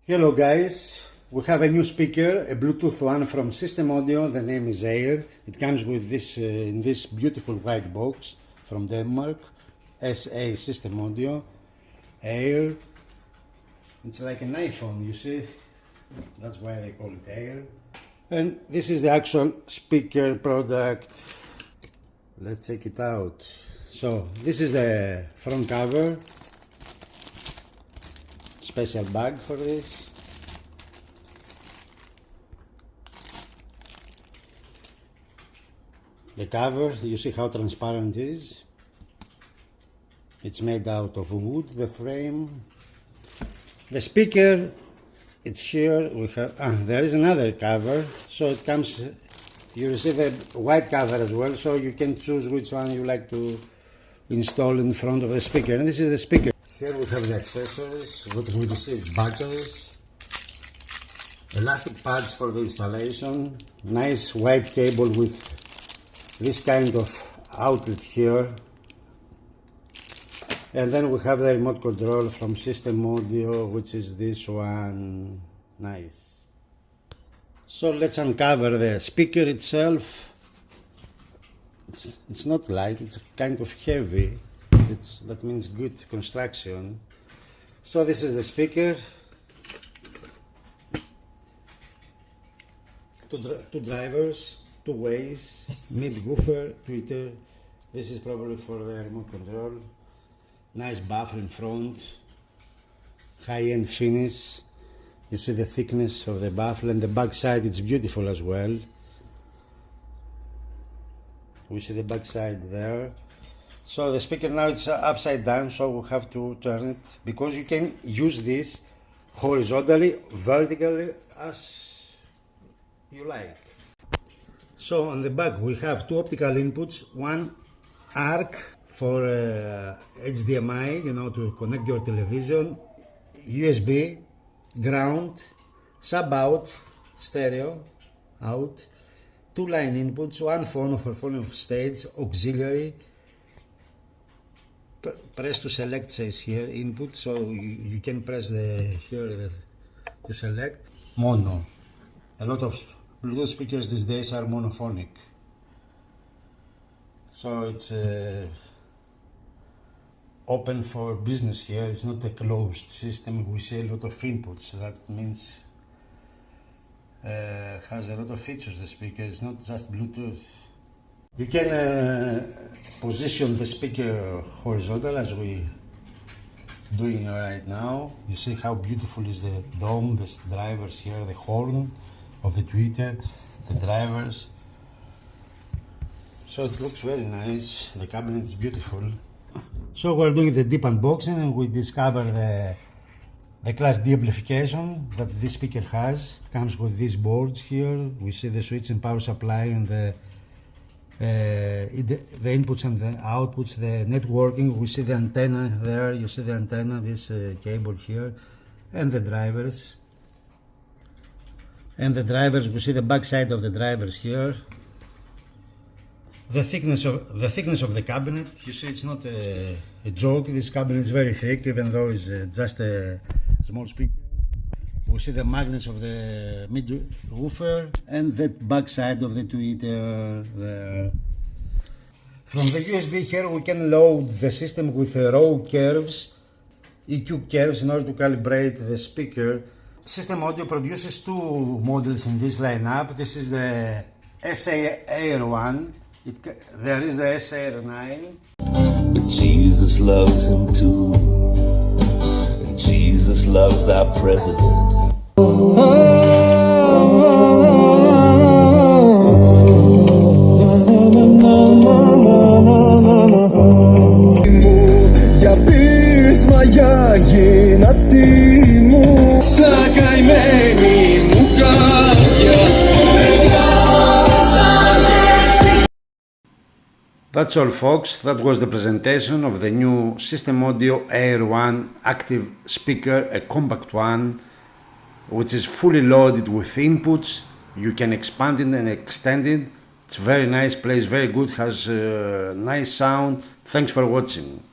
Hello guys, we have a new speaker, a Bluetooth one from System Audio. The name is Air. It comes with this in this beautiful white box from Denmark. SA System Audio Air. It's like an iPhone, you see. That's why they call it Air. And this is the actual speaker product. Let's check it out. So this is the front cover. Special bag for this. The cover, you see how transparent it is. It's made out of wood, the frame. The speaker, it's here. We have there is another cover, so it comes, you receive a white cover as well, so you can choose which one you like to install in front of the speaker. And this is the speaker. Here we have the accessories. We receive batteries, elastic pads for the installation, nice white cable with this kind of outlet here, and then we have the remote control from System Audio, which is this one. Nice. So let's uncover the speaker itself. It's not light, it's kind of heavy. That means good construction. So this is the speaker. Two drivers, two ways, mid woofer, tweeter. This is probably for the remote control. Nice baffle in front, high-end finish. You see the thickness of the baffle, and the back side, it's beautiful as well. We see the back side there. So the speaker now it's upside down, so we have to turn it, because you can use this horizontally, vertically, as you like. So on the back we have two optical inputs, one ARC for HDMI, you know, to connect your television, USB, ground, sub out, stereo, out, two line inputs, one phono for phone of stage, auxiliary. Press to select says here, input, so you can press to select. Mono. A lot of Bluetooth speakers these days are monophonic. So it's open for business here. It's not a closed system. We see a lot of inputs. That means has a lot of features, the speaker. It's not just Bluetooth. You can position the speaker horizontal as we doing right now. You see how beautiful is the dome, the drivers here, the horn of the tweeter, the drivers. So it looks very nice. The cabinet is beautiful. So we're doing the deep unboxing, and we discover the Class D amplification that this speaker has. It comes with these boards here. We see the switch and power supply, and the inputs and the outputs, the networking. We see the antenna there, you see the antenna, this cable here, and the drivers. And the drivers, we see the back side of the drivers here. The thickness of the cabinet, you see it's not a joke. This cabinet is very thick, even though it's just a small speaker. We see the magnets of the mid woofer and the back side of the tweeter there. From the USB here we can load the system with raw curves, EQ curves, in order to calibrate the speaker. System Audio produces two models in this lineup. This is the SA Air 1. There is the SA Air 9. But Jesus loves him too. And Jesus loves our president. Για πείσμα για γυνατή μου στα καημένη μου καρδιά. That's all folks, that was the presentation of the new System Audio Air 1 active speaker, a compact one, which is fully loaded with inputs. You can expand it and extend it. It's very nice, plays very good, has nice sound. Thanks for watching.